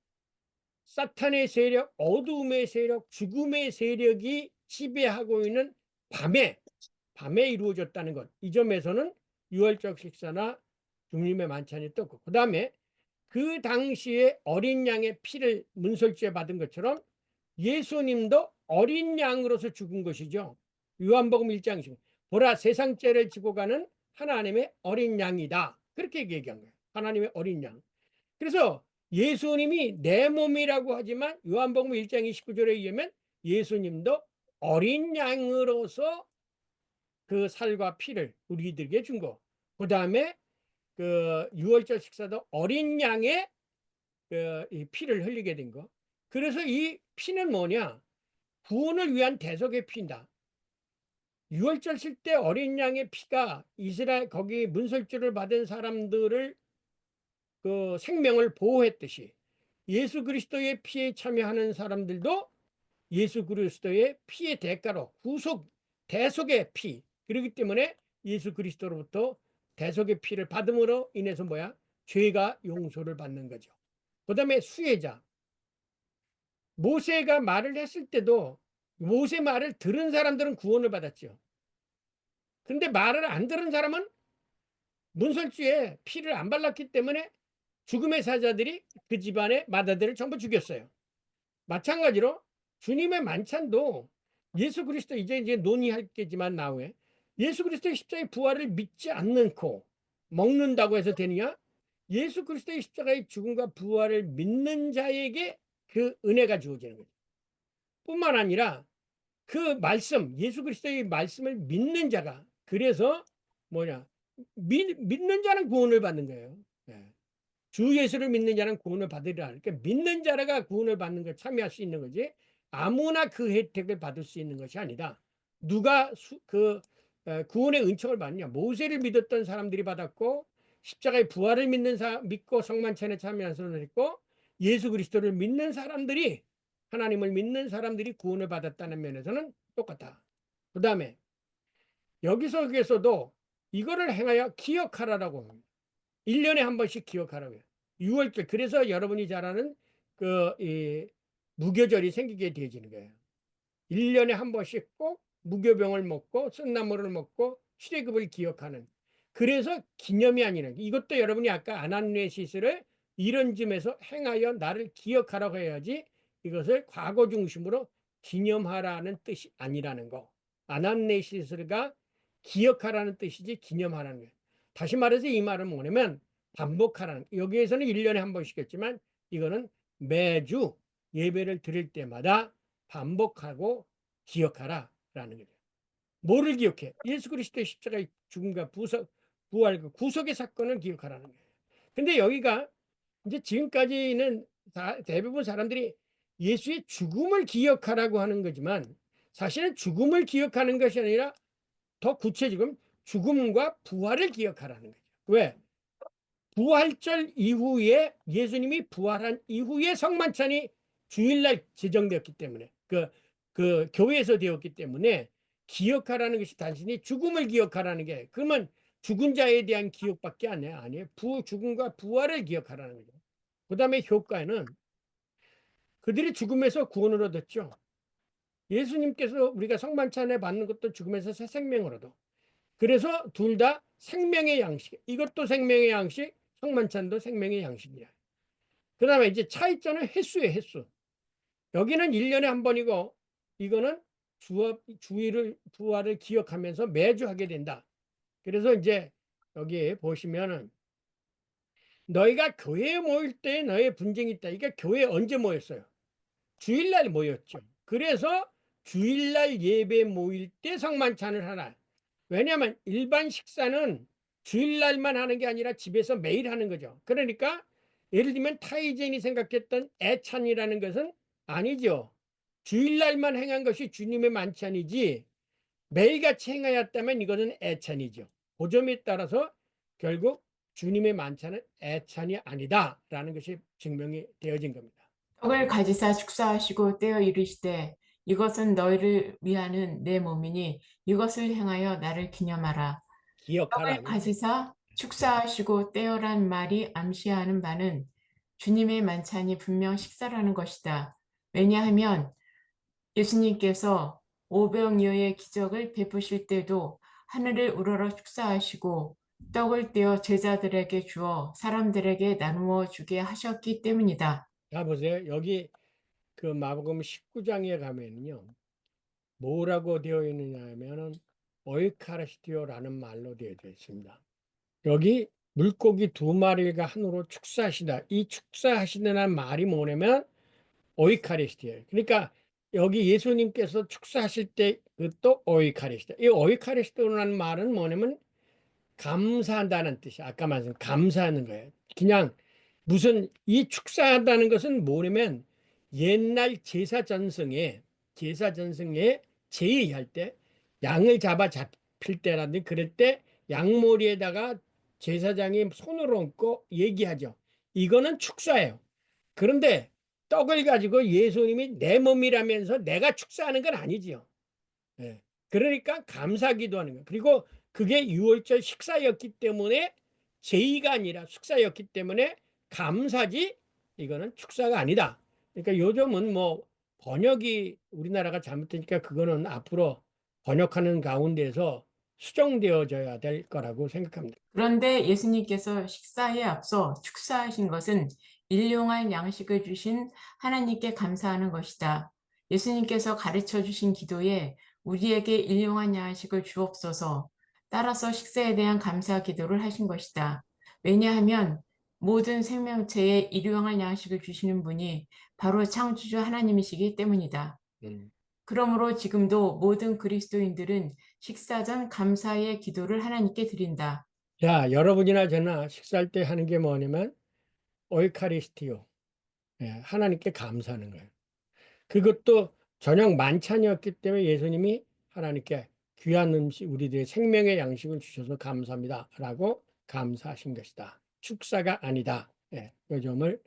사탄의 세력, 어둠의 세력, 죽음의 세력이 지배하고 있는 밤에 이루어졌다는 것. 이 점에서는 유월절 식사나 주님의 만찬이 떴고, 그 다음에 그 당시에 어린 양의 피를 문설주에 받은 것처럼 예수님도 어린 양으로서 죽은 것이죠. 요한복음 1장 보라 세상 죄를 지고 가는 하나님의 어린 양이다. 그렇게 얘기한 거예요. 하나님의 어린 양. 그래서 예수님이 내 몸이라고 하지만 요한복음 1장 29절에 의하면 예수님도 어린 양으로서 그 살과 피를 우리들에게 준 거. 그 다음에 그 유월절 식사도 어린 양의 이 피를 흘리게 된 거. 그래서 이 피는 뭐냐? 구원을 위한 대속의 피인다. 유월절 칠 때 어린 양의 피가 이스라엘 거기 문설주를 받은 사람들을 그 생명을 보호했듯이 예수 그리스도의 피에 참여하는 사람들도 예수 그리스도의 피의 대가로 대속의 피, 그렇기 때문에 예수 그리스도로부터 대속의 피를 받음으로 인해서 뭐야? 죄가 용서를 받는 거죠. 그 다음에 수혜자. 모세가 말을 했을 때도 모세 말을 들은 사람들은 구원을 받았죠. 그런데 말을 안 들은 사람은 문설주에 피를 안 발랐기 때문에 죽음의 사자들이 그 집안의 맏아들을 전부 죽였어요. 마찬가지로 주님의 만찬도 예수 그리스도 이제 논의할 게지만 나후에 예수 그리스도의 십자가의 부활을 믿지 않고 먹는다고 해서 되느냐? 예수 그리스도의 십자가의 죽음과 부활을 믿는 자에게 그 은혜가 주어지는 거죠. 뿐만 아니라 그 말씀, 예수 그리스도의 말씀을 믿는 자가, 그래서 뭐냐? 믿는 자는 구원을 받는 거예요. 네. 주 예수를 믿는 자는 구원을 받으리라. 그러니까 믿는 자가 구원을 받는 걸 참여할 수 있는 거지, 아무나 그 혜택을 받을 수 있는 것이 아니다. 누가 구원의 은총을 받느냐? 모세를 믿었던 사람들이 받았고, 십자가의 부활을 믿고 성만찬에 참여한 사람들이 있고, 예수 그리스도를 믿는 사람들이, 하나님을 믿는 사람들이 구원을 받았다는 면에서는 똑같다. 그 다음에 여기서도 이거를 행하여 기억하라라고 합니다. 1년에 한 번씩 기억하라고요. 6월절. 그래서 여러분이 잘 아는 이 무교절이 생기게 되어지는 거예요. 1년에 한 번씩 꼭 무교병을 먹고 쓴나물을 먹고 출애굽을 기억하는, 그래서 기념이 아니라 이것도 여러분이 아까 아나네시스를 이런 점에서 행하여 나를 기억하라고 해야지 이것을 과거 중심으로 기념하라는 뜻이 아니라는 거. 아나네시스가 기억하라는 뜻이지 기념하라는 거예요. 다시 말해서 이 말은 뭐냐면 반복하라는, 여기에서는 1년에 한 번씩이겠지만 이거는 매주 예배를 드릴 때마다 반복하고 기억하라라는 거죠. 뭐를 기억해? 예수 그리스도의 십자가의 죽음과 부활, 그 구속의 사건을 기억하라는 거예요. 근데 여기가 이제 지금까지는 대부분 사람들이 예수의 죽음을 기억하라고 하는 거지만 사실은 죽음을 기억하는 것이 아니라 더 구체적으로 죽음과 부활을 기억하라는 거죠. 왜? 부활절 이후에 예수님이 부활한 이후에 성만찬이 주일날 제정되었기 때문에 그 교회에서 되었기 때문에 기억하라는 것이 단순히 죽음을 기억하라는 게, 그러면 죽은 자에 대한 기억밖에 아니에요. 죽음과 부활을 기억하라는 거죠. 그 다음에 효과는 그들이 죽음에서 구원을 얻었죠. 예수님께서 우리가 성만찬에 받는 것도 죽음에서 새 생명을 얻어. 그래서 둘 다 생명의 양식, 이것도 생명의 양식, 성만찬도 생명의 양식이야. 그 다음에 이제 차이점은 횟수예요, 횟수. 여기는 1년에 한 번이고 이거는 부활을 기억하면서 매주 하게 된다. 그래서 이제 여기 보시면은 너희가 교회에 모일 때 너의 분쟁이 있다. 그러니까 교회에 언제 모였어요? 주일날 모였죠. 그래서 주일날 예배 모일 때 성만찬을 하라. 왜냐하면 일반 식사는 주일날만 하는 게 아니라 집에서 매일 하는 거죠. 그러니까 예를 들면 타이젠이 생각했던 애찬이라는 것은 아니죠. 주일날만 행한 것이 주님의 만찬이지 매일같이 행하였다면 이것은 애찬이죠. 그 점에 따라서 결국 주님의 만찬은 애찬이 아니다라는 것이 증명이 되어진 겁니다. 떡을 가지사 축사하시고 떼어 이르시되 이것은 너희를 위하는 내 몸이니 이것을 행하여 나를 기념하라. 기억하라. 떡을 가지사 축사하시고 떼어란 말이 암시하는 바는 주님의 만찬이 분명 식사라는 것이다. 왜냐하면 예수님께서 오병이어의 기적을 베푸실 때도 하늘을 우러러 축사하시고 떡을 떼어 제자들에게 주어 사람들에게 나누어 주게 하셨기 때문이다. 자 보세요. 여기 그 마가복음 19장에 가면요. 뭐라고 되어 있느냐 하면은 오이카리스티오라는 말로 되어 있습니다. 여기 물고기 2마리가 한으로 축사하시다. 이 축사하시다는 말이 뭐냐면 오이카리스티예요. 그러니까 여기 예수님께서 축사하실 때 그것도 오이카리스티. 이 오이카리스티오라는 말은 뭐냐면 감사한다는 뜻이야. 아까 말씀 감사하는 거예요. 그냥 무슨 이 축사한다는 것은 뭐냐면 옛날 제사 전승에 제의할 때 양을 잡힐 때라든지 그럴 때 양머리에다가 제사장이 손을 얹고 얘기하죠. 이거는 축사예요. 그런데 떡을 가지고 예수님이 내 몸이라면서 내가 축사하는 건 아니지요. 예. 그러니까 감사기도 하는 거예요. 그리고 그게 유월절 식사였기 때문에 제의가 아니라 축사였기 때문에 감사지 이거는 축사가 아니다. 그러니까 요즘은 뭐 번역이 우리나라가 잘못되니까 그거는 앞으로 번역하는 가운데서 수정되어져야 될 거라고 생각합니다. 그런데 예수님께서 식사에 앞서 축사하신 것은 일용할 양식을 주신 하나님께 감사하는 것이다. 예수님께서 가르쳐 주신 기도에 우리에게 일용할 양식을 주옵소서, 따라서 식사에 대한 감사 기도를 하신 것이다. 왜냐하면 모든 생명체에 일용할 양식을 주시는 분이 바로 창조주 하나님이시기 때문이다. 그러므로 지금도 모든 그리스도인들은 식사 전 감사의 기도를 하나님께 드린다. 자, 여러분이나 저나 식사할 때 하는 게 뭐냐면 오이카리스티오, 하나님께 감사하는 거예요. 그것도 저녁 만찬이었기 때문에 예수님이 하나님께 귀한 음식, 우리들의 생명의 양식을 주셔서 감사합니다 라고 감사하신 것이다. 축사가 아니다. 이 점을,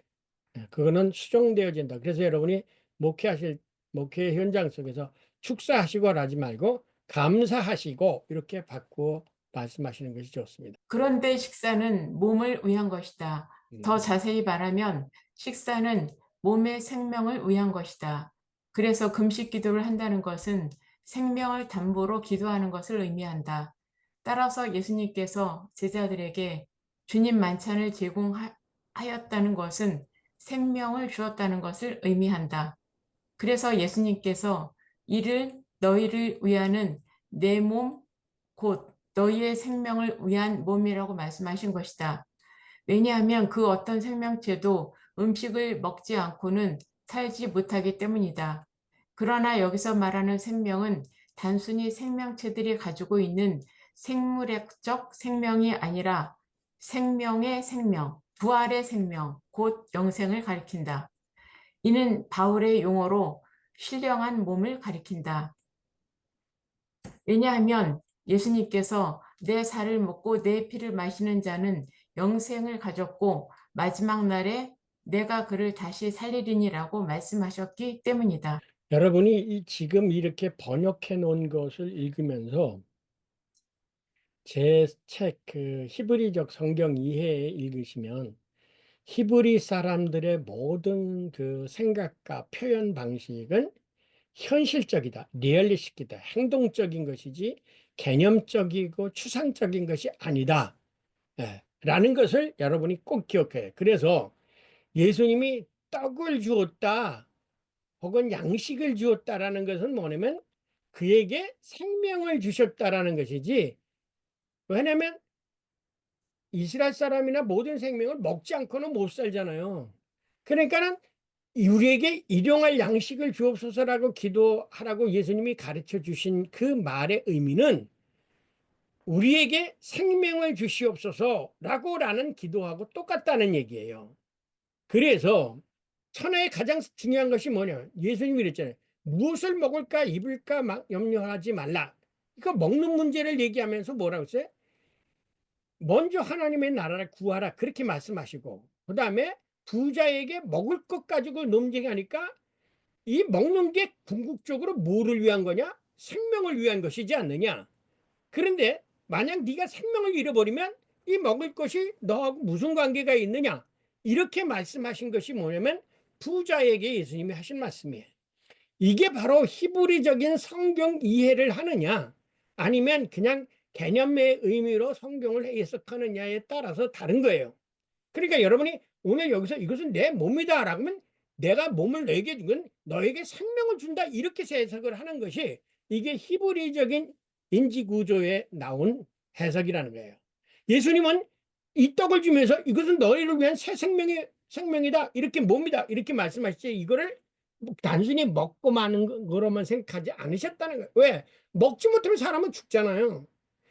그거는 수정되어진다. 그래서 여러분이 목회 현장 속에서 축사하시고 하지 말고 감사하시고 이렇게 바꾸어 말씀하시는 것이 좋습니다. 그런데 식사는 몸을 위한 것이다. 더 자세히 말하면 식사는 몸의 생명을 위한 것이다. 그래서 금식 기도를 한다는 것은 생명을 담보로 기도하는 것을 의미한다. 따라서 예수님께서 제자들에게 주님 만찬을 제공하였다는 것은 생명을 주었다는 것을 의미한다. 그래서 예수님께서 이를 너희를 위하는 내 몸, 곧 너희의 생명을 위한 몸이라고 말씀하신 것이다. 왜냐하면 그 어떤 생명체도 음식을 먹지 않고는 살지 못하기 때문이다. 그러나 여기서 말하는 생명은 단순히 생명체들이 가지고 있는 생물학적 생명이 아니라 생명의 생명, 부활의 생명, 곧 영생을 가리킨다. 이는 바울의 용어로 신령한 몸을 가리킨다. 왜냐하면 예수님께서 내 살을 먹고 내 피를 마시는 자는 영생을 가졌고 마지막 날에 내가 그를 다시 살리리니라고 말씀하셨기 때문이다. 여러분이 지금 이렇게 번역해 놓은 것을 읽으면서 제 책 그 히브리적 성경 이해 읽으시면 히브리 사람들의 모든 그 생각과 표현 방식은 현실적이다, 리얼리스틱이다, 행동적인 것이지 개념적이고 추상적인 것이 아니다. 라는 것을 여러분이 꼭 기억해요. 그래서 예수님이 떡을 주었다 혹은 양식을 주었다라는 것은 뭐냐면 그에게 생명을 주셨다라는 것이지, 왜냐하면 이스라엘 사람이나 모든 생명을 먹지 않고는 못 살잖아요. 그러니까는 우리에게 일용할 양식을 주옵소서라고 기도하라고 예수님이 가르쳐 주신 그 말의 의미는 우리에게 생명을 주시옵소서라는 기도하고 똑같다는 얘기예요. 그래서 천하의 가장 중요한 것이 뭐냐? 예수님이 그랬잖아요. 무엇을 먹을까 입을까 막 염려하지 말라. 그러니까 먹는 문제를 얘기하면서 뭐라고 했어요? 먼저 하나님의 나라를 구하라 그렇게 말씀하시고, 그 다음에 부자에게 먹을 것 가지고 논쟁하니까 이 먹는 게 궁극적으로 뭐를 위한 거냐? 생명을 위한 것이지 않느냐? 그런데 만약 네가 생명을 잃어버리면 이 먹을 것이 너하고 무슨 관계가 있느냐? 이렇게 말씀하신 것이 뭐냐면 부자에게 예수님이 하신 말씀이에요. 이게 바로 히브리적인 성경 이해를 하느냐 아니면 그냥 개념의 의미로 성경을 해석하느냐에 따라서 다른 거예요. 그러니까 여러분이 오늘 여기서 이것은 내 몸이다 라고 하면 내가 몸을 너에게 준 건 너에게 생명을 준다 이렇게 해석을 하는 것이 이게 히브리적인 인지 구조에 나온 해석이라는 거예요. 예수님은 이 떡을 주면서 이것은 너희를 위한 새 생명이다 이렇게 몸이다 이렇게 말씀하시지 이거를 단순히 먹고 마는 거로만 생각하지 않으셨다는 거예요. 왜? 먹지 못하면 사람은 죽잖아요.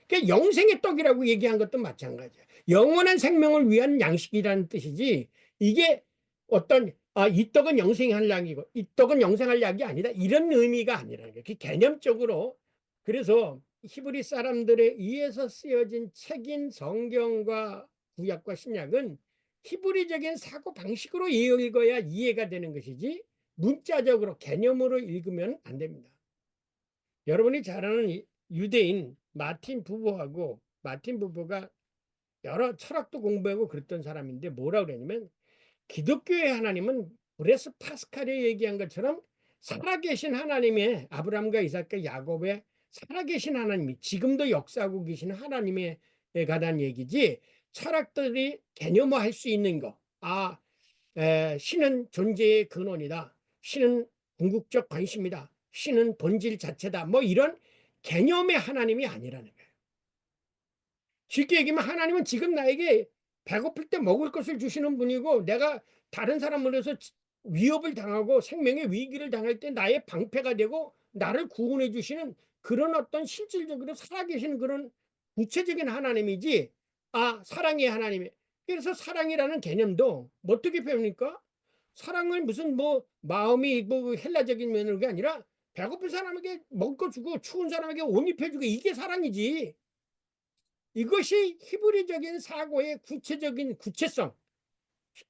그러니까 영생의 떡이라고 얘기한 것도 마찬가지예요. 영원한 생명을 위한 양식이라는 뜻이지 이게 어떤 이 떡은 영생할 약이고 이 떡은 영생할 약이 아니다 이런 의미가 아니라는 거예요. 그 개념적으로. 그래서 히브리 사람들에 의해서 쓰여진 책인 성경과 구약과 신약은 히브리적인 사고 방식으로 읽어야 이해가 되는 것이지 문자적으로 개념으로 읽으면 안 됩니다. 여러분이 잘 아는 유대인 마틴 부부가 여러 철학도 공부하고 그랬던 사람인데 뭐라 그러냐면 기독교의 하나님은 브레스 파스칼이 얘기한 것처럼 살아계신 하나님의 아브라함과 이삭과 야곱의 살아계신 하나님이 지금도 역사하고 계신 하나님에 관한 얘기지 철학들이 개념화할 수 있는 거. 신은 존재의 근원이다. 신은 궁극적 관심이다. 신은 본질 자체다. 뭐 이런 개념의 하나님이 아니라는 거예요. 쉽게 얘기하면 하나님은 지금 나에게 배고플 때 먹을 것을 주시는 분이고 내가 다른 사람으로서 위협을 당하고 생명의 위기를 당할 때 나의 방패가 되고 나를 구원해 주시는 그런 어떤 실질적으로 살아계신 그런 구체적인 하나님이지 사랑의 하나님이. 그래서 사랑이라는 개념도 어떻게 표현합니까? 사랑을 무슨 뭐 마음이 뭐 헬라적인 면이 아니라 배고픈 사람에게 먹을 거 주고 추운 사람에게 옷 입혀주고 이게 사랑이지. 이것이 히브리적인 사고의 구체적인 구체성,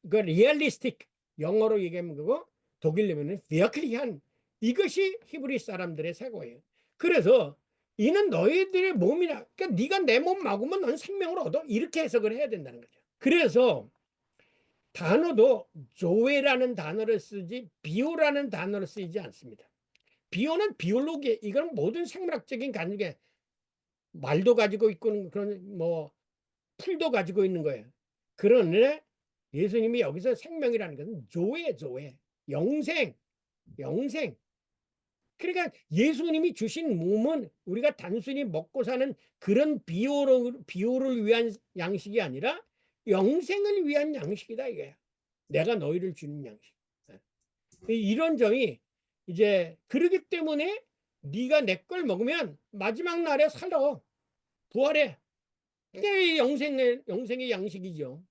그 리얼리스틱 영어로 얘기하면 그거 독일로는 비어클리한 이것이 히브리 사람들의 사고예요. 그래서 이는 너희들의 몸이라 그러니까 네가 내 몸 먹으면 넌 생명을 얻어 이렇게 해석을 해야 된다는 거죠. 그래서 단어도 조회라는 단어를 쓰지 비오라는 단어를 쓰지 않습니다. 비오는 비올로기 이건 모든 생물학적인 관계 말도 가지고 있고 그런 뭐 풀도 가지고 있는 거예요. 그런데 예수님이 여기서 생명이라는 것은 조회, 영생. 그러니까 예수님이 주신 몸은 우리가 단순히 먹고 사는 그런 비호를 위한 양식이 아니라 영생을 위한 양식이다 이거야. 내가 너희를 주는 양식. 이런 점이 이제 그러기 때문에 네가 내 걸 먹으면 마지막 날에 살아. 부활해. 그게 영생의 양식이죠.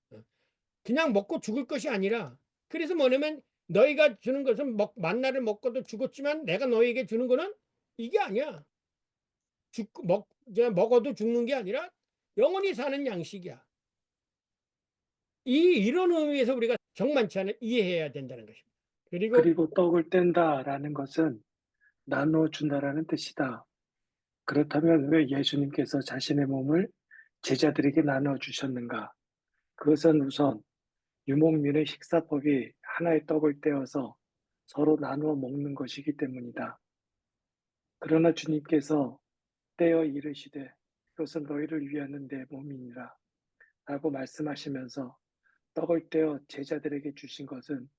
그냥 먹고 죽을 것이 아니라, 그래서 뭐냐면 너희가 주는 것은 만나를 먹고도 죽었지만 내가 너희에게 주는 거는 이게 아니야. 먹어도 죽는 게 아니라 영원히 사는 양식이야. 이런 의미에서 우리가 정만치 않은 이해해야 된다는 것입니다. 그리고 떡을 뗀다라는 것은 나눠준다라는 뜻이다. 그렇다면 왜 예수님께서 자신의 몸을 제자들에게 나눠주셨는가? 그것은 우선 유목민의 식사법이 하나의 떡을 떼어서 서로 나누어 먹는 것이기 때문이다. 그러나 주님께서 떼어 이르시되 이것은 너희를 위하는 내 몸이니라 라고 말씀하시면서 떡을 떼어 제자들에게 주신 것은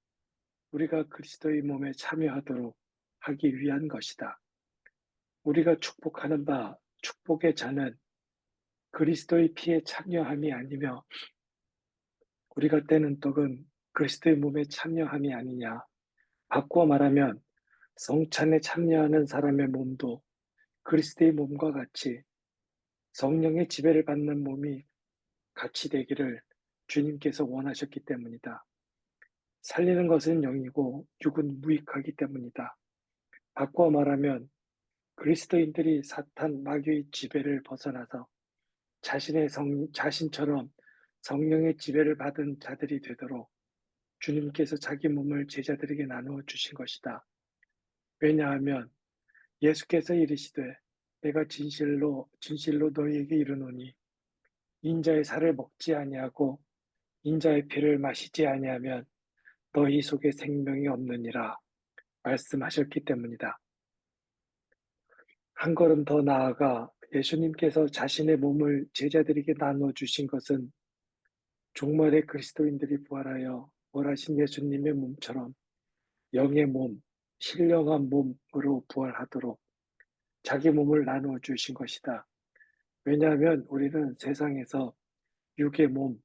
우리가 그리스도의 몸에 참여하도록 하기 위한 것이다. 우리가 축복하는 바 축복의 잔은 그리스도의 피에 참여함이 아니며 우리가 떼는 떡은 그리스도의 몸에 참여함이 아니냐. 바꾸어 말하면 성찬에 참여하는 사람의 몸도 그리스도의 몸과 같이 성령의 지배를 받는 몸이 같이 되기를 주님께서 원하셨기 때문이다. 살리는 것은 영이고 육은 무익하기 때문이다. 바꾸어 말하면 그리스도인들이 사탄 마귀의 지배를 벗어나서 자신처럼 성령의 지배를 받은 자들이 되도록 주님께서 자기 몸을 제자들에게 나누어 주신 것이다. 왜냐하면 예수께서 이르시되 내가 진실로 너희에게 이르노니 인자의 살을 먹지 아니하고 인자의 피를 마시지 아니하면 너희 속에 생명이 없느니라 말씀하셨기 때문이다. 한 걸음 더 나아가 예수님께서 자신의 몸을 제자들에게 나눠 주신 것은 종말의 그리스도인들이 부활하여 부활하신 예수님의 몸처럼 영의 몸, 신령한 몸으로 부활하도록 자기 몸을 나누어 주신 것이다. 왜냐하면 우리는 세상에서 육의 몸,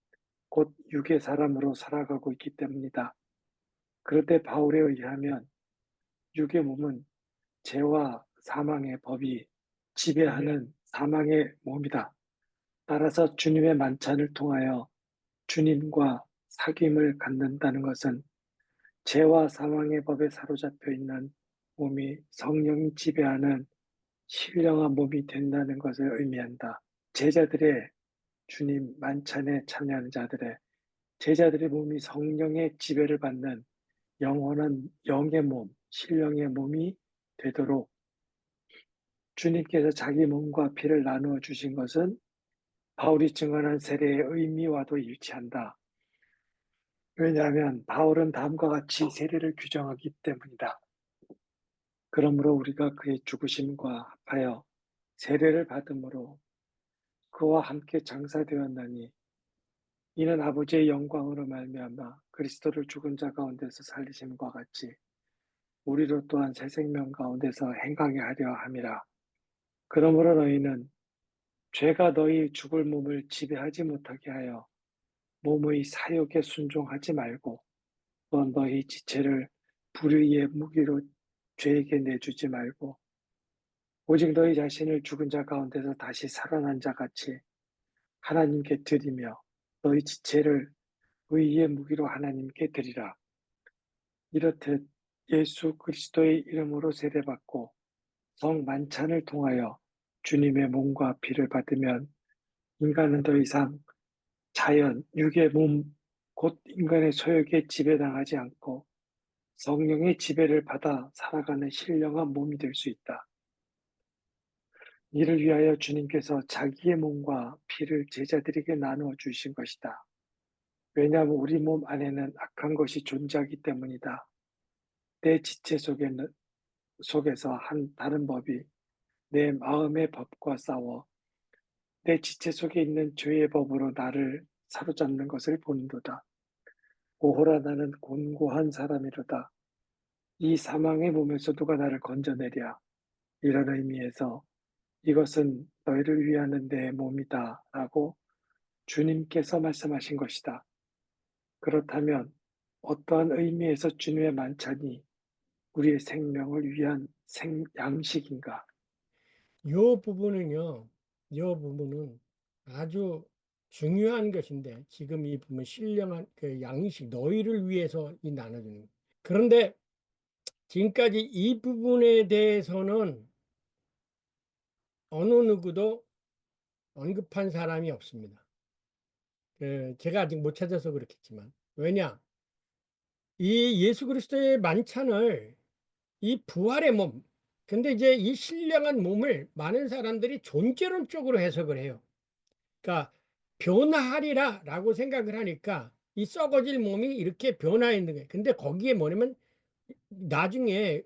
곧 육의 사람으로 살아가고 있기 때문이다. 그런데 바울에 의하면 육의 몸은 죄와 사망의 법이 지배하는 사망의 몸이다. 따라서 주님의 만찬을 통하여 주님과 사귐을 갖는다는 것은 죄와 사망의 법에 사로잡혀 있는 몸이 성령이 지배하는 신령한 몸이 된다는 것을 의미한다. 제자들의 주님 만찬에 참여하는 제자들의 몸이 성령의 지배를 받는 영원한 영의 몸, 신령의 몸이 되도록 주님께서 자기 몸과 피를 나누어 주신 것은 바울이 증언한 세례의 의미와도 일치한다. 왜냐하면 바울은 다음과 같이 세례를 규정하기 때문이다. 그러므로 우리가 그의 죽으심과 합하여 세례를 받음으로 그와 함께 장사되었나니 이는 아버지의 영광으로 말미암아 그리스도를 죽은 자 가운데서 살리심과 같이 우리로 또한 새 생명 가운데서 행하게 하려 함이라. 그러므로 너희는 죄가 너희 죽을 몸을 지배하지 못하게 하여 몸의 사욕에 순종하지 말고 또 너희 지체를 불의의 무기로 죄에게 내주지 말고 오직 너희 자신을 죽은 자 가운데서 다시 살아난 자 같이 하나님께 드리며 너희 지체를 의의 무기로 하나님께 드리라. 이렇듯 예수 그리스도의 이름으로 세례받고 성 만찬을 통하여 주님의 몸과 피를 받으면 인간은 더 이상 자연, 육의 몸, 곧 인간의 소욕에 지배당하지 않고 성령의 지배를 받아 살아가는 신령한 몸이 될 수 있다. 이를 위하여 주님께서 자기의 몸과 피를 제자들에게 나누어 주신 것이다. 왜냐하면 우리 몸 안에는 악한 것이 존재하기 때문이다. 내 지체 속에서 한 다른 법이 내 마음의 법과 싸워 내 지체 속에 있는 죄의 법으로 나를 사로잡는 것을 보는도다. 오호라 나는 곤고한 사람이로다. 이 사망의 몸에서 누가 나를 건져내랴. 이런 의미에서 이것은 너희를 위하는 내 몸이다 라고 주님께서 말씀하신 것이다. 그렇다면 어떠한 의미에서 주님의 만찬이 우리의 생명을 위한 양식인가? 요 부분은요, 요 부분은 아주 중요한 것인데, 지금 이 부분 신령한 그 양식, 너희를 위해서 이 나눠주는 거. 그런데 지금까지 이 부분에 대해서는 어느 누구도 언급한 사람이 없습니다. 제가 아직 못 찾아서 그렇겠지만. 왜냐? 이 예수 그리스도의 만찬을 이 부활의 몸, 근데 이제 이 신령한 몸을 많은 사람들이 존재론적으로 해석을 해요. 그러니까 변화하리라 라고 생각을 하니까 이 썩어질 몸이 이렇게 변화했는 거예요. 근데 거기에 뭐냐면 나중에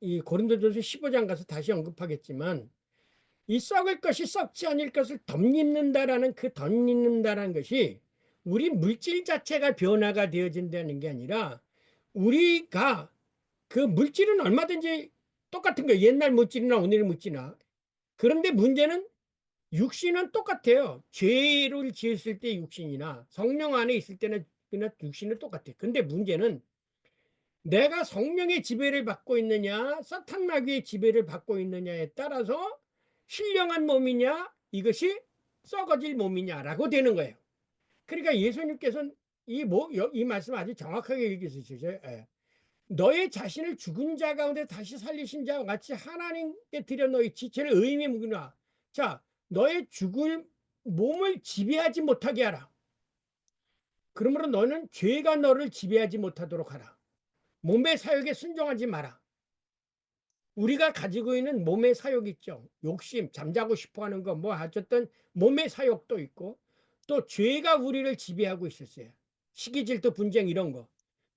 이 고린도전서 15장 가서 다시 언급하겠지만 이 썩을 것이 썩지 않을 것을 덧입는다라는 그 덧입는다라는 것이 우리 물질 자체가 변화가 되어진다는 게 아니라 우리가 그 물질은 얼마든지 똑같은 거예요. 옛날 물질이나 오늘의 물질이나. 그런데 문제는 육신은 똑같아요. 죄를 지었을 때 육신이나 성령 안에 있을 때는 그냥 육신은 똑같아요. 근데 문제는 내가 성령의 지배를 받고 있느냐 사탄 마귀의 지배를 받고 있느냐에 따라서 신령한 몸이냐 이것이 썩어질 몸이냐라고 되는 거예요. 그러니까 예수님께서는 이 말씀 아주 정확하게 얘기해주시죠. 예. 너의 자신을 죽은 자 가운데 다시 살리신 자와 같이 하나님께 드려 너의 지체를 의미에 묵으나. 자, 너의 죽을 몸을 지배하지 못하게 하라. 그러므로 너는 죄가 너를 지배하지 못하도록 하라. 몸의 사욕에 순종하지 마라. 우리가 가지고 있는 몸의 사욕 있죠. 욕심, 잠자고 싶어하는 거, 뭐 어쨌든 몸의 사욕도 있고 또 죄가 우리를 지배하고 있었어요. 시기, 질투, 분쟁 이런 거.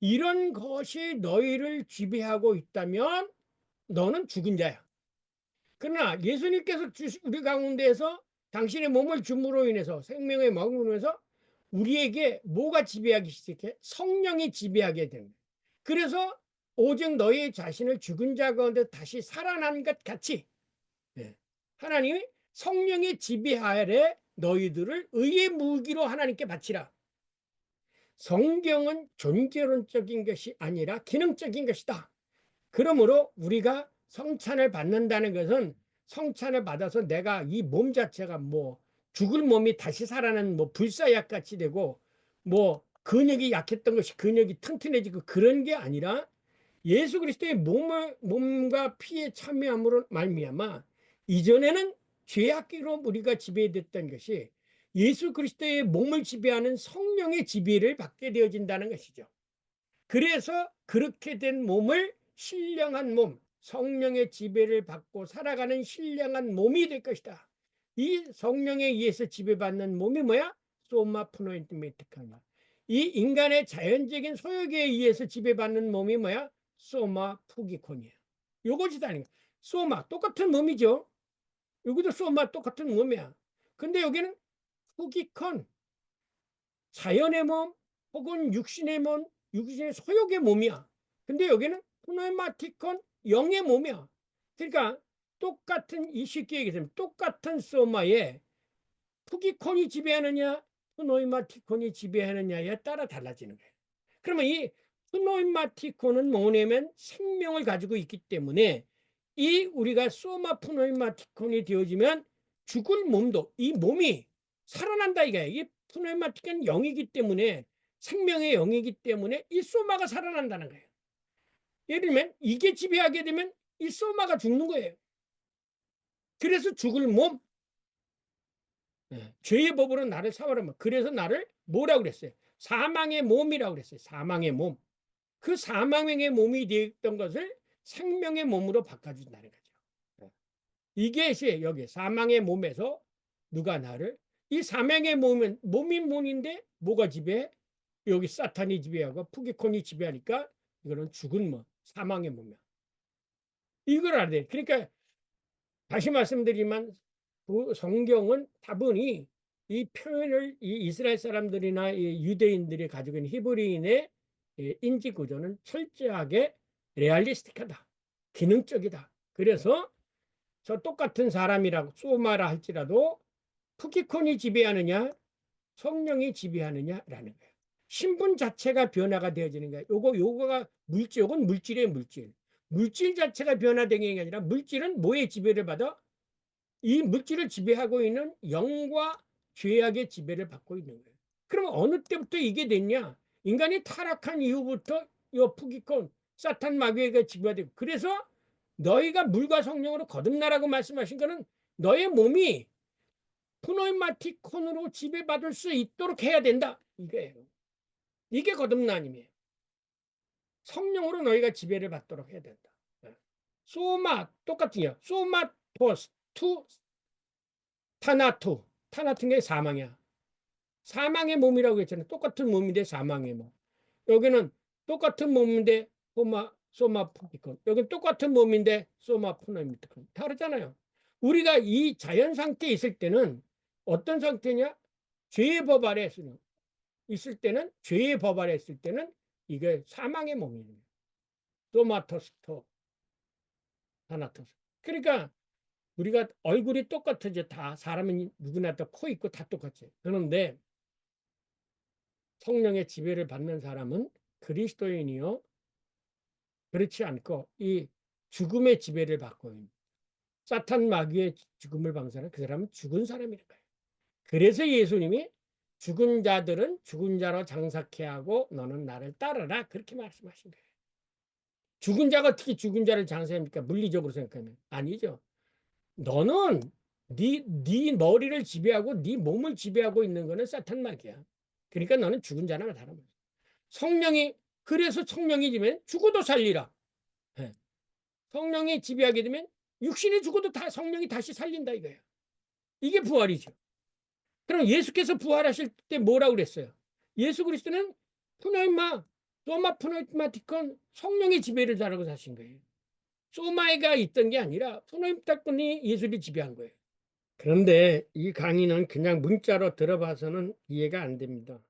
이런 것이 너희를 지배하고 있다면 너는 죽은 자야. 그러나 예수님께서 우리 가운데에서 당신의 몸을 줌으로 인해서 생명의 먹음으로 인해서 우리에게 뭐가 지배하기 시작해? 성령이 지배하게 되는 거예요. 그래서 오직 너희 자신을 죽은 자 가운데 다시 살아난 것 같이 하나님이 성령의 지배 아래 너희들을 의의 무기로 하나님께 바치라. 성경은 존재론적인 것이 아니라 기능적인 것이다. 그러므로 우리가 성찬을 받는다는 것은 성찬을 받아서 내가 이 몸 자체가 뭐 죽을 몸이 다시 살아나는 뭐 불사약 같이 되고 뭐 근육이 약했던 것이 근육이 튼튼해지고 그런 게 아니라 예수 그리스도의 몸과 피에 참여함으로 말미암아 이전에는 죄악기로 우리가 지배됐던 것이 예수 그리스도의 몸을 지배하는 성령의 지배를 받게 되어진다는 것이죠. 그래서 그렇게 된 몸을 신령한 몸, 성령의 지배를 받고 살아가는 신령한 몸이 될 것이다. 이 성령에 의해서 지배받는 몸이 뭐야? 소마 프노인트메티카냐. 이 인간의 자연적인 소욕에 의해서 지배받는 몸이 뭐야? 소마 푸기콘이야. 요것이다는 거야. 소마 똑같은 몸이죠. 여기도 소마 똑같은 몸이야. 근데 여기는 푸기콘, 자연의 몸 혹은 육신의 몸, 육신의 소욕의 몸이야. 근데 여기는 프노마티콘, 영의 몸이야. 그러니까 똑같은 이 쉽게 얘기하면 똑같은 소마에 푸기콘이 지배하느냐 프노이마티콘이 지배하느냐에 따라 달라지는 거예요. 그러면 이 프노이마티콘은 뭐냐면 생명을 가지고 있기 때문에 이 우리가 소마 프노이마티콘이 되어지면 죽을 몸도 이 몸이 살아난다 이거야. 이게 프노이마티콘은 영이기 때문에 생명의 영이기 때문에 이 소마가 살아난다는 거예요. 예를 들면 이게 지배하게 되면 이 소마가 죽는 거예요. 그래서 죽을 몸, 죄의 법으로 나를 사하라면 그래서 나를 뭐라고 그랬어요? 사망의 몸이라고 그랬어요. 사망의 몸. 그 사망의 몸이 되었던 것을 생명의 몸으로 바꿔준다는 거죠. 이게 여기 사망의 몸에서 누가 나를 이 사망의 몸은 몸이 몸인데 뭐가 지배해? 여기 사탄이 지배하고 푸기콘이 지배하니까 이거는 죽은 몸, 사망의 몸이야. 이걸 알아야 돼. 그러니까 다시 말씀드리면 성경은 다분히 이 표현을 이 이스라엘 사람들이나 이 유대인들이 가지고 있는 히브리인의 인지 구조는 철저하게 레알리스틱하다. 기능적이다. 그래서 저 똑같은 사람이라고 소마라 할지라도 푸기콘이 지배하느냐 성령이 지배하느냐라는 거예요. 신분 자체가 변화가 되어지는 거예요. 요거가 물질, 요건 물질이에요, 물질. 물질 자체가 변화되는 게 아니라 물질은 뭐의 지배를 받아? 이 물질을 지배하고 있는 영과 죄악의 지배를 받고 있는 거예요. 그럼 어느 때부터 이게 됐냐? 인간이 타락한 이후부터 이 푸기콘, 사탄 마귀가 지배되고, 그래서 너희가 물과 성령으로 거듭나라고 말씀하신 거는 너의 몸이 프노이마티콘으로 지배받을 수 있도록 해야 된다. 이거예요. 이게 거듭남이에요. 성령으로 너희가 지배를 받도록 해야 된다. 소마 똑같은요. 소마토스 투 타나토. 타나토는 게 사망이야. 사망의 몸이라고 했잖아요. 똑같은 몸인데 사망의 몸. 여기는 똑같은 몸인데 소마포기콘. 여기는 똑같은 몸인데 소마포노미티콘. 다르잖아요. 우리가 이 자연 상태에 있을 때는 어떤 상태냐? 죄의 법 아래 있을 때는 죄의 법 아래 있을 때는 이게 사망의 몸이에요. 소마토스토 타나토스. 그러니까 우리가 얼굴이 똑같아져. 다 사람은 누구나 다 코 있고 다 똑같지. 그런데 성령의 지배를 받는 사람은 그리스도인이요. 그렇지 않고 이 죽음의 지배를 받고 있는 사탄 마귀의 죽음을 방사하는 그 사람은 죽은 사람이라는 거예요. 그래서 예수님이 죽은 자들은 죽은 자로 장사케 하고 너는 나를 따르라 그렇게 말씀하신 거예요. 죽은 자가 어떻게 죽은 자를 장사합니까? 물리적으로 생각하면 아니죠. 너는 네 머리를 지배하고 네 몸을 지배하고 있는 거는 사탄 마귀야. 그러니까 너는 죽은 자나 다름없어. 성령이 그래서 성령이 지면 죽어도 살리라. 성령이 지배하게 되면 육신이 죽어도 다 성령이 다시 살린다 이거예요. 이게 부활이죠. 그럼 예수께서 부활하실 때 뭐라고 그랬어요? 예수 그리스도는 푸노이마 소마 푸노이마티콘 성령의 지배를 잘하고 사신 거예요. 소마이가 있던 게 아니라 푸노이마티콘이 예수를 지배한 거예요. 그런데 이 강의는 그냥 문자로 들어봐서는 이해가 안 됩니다.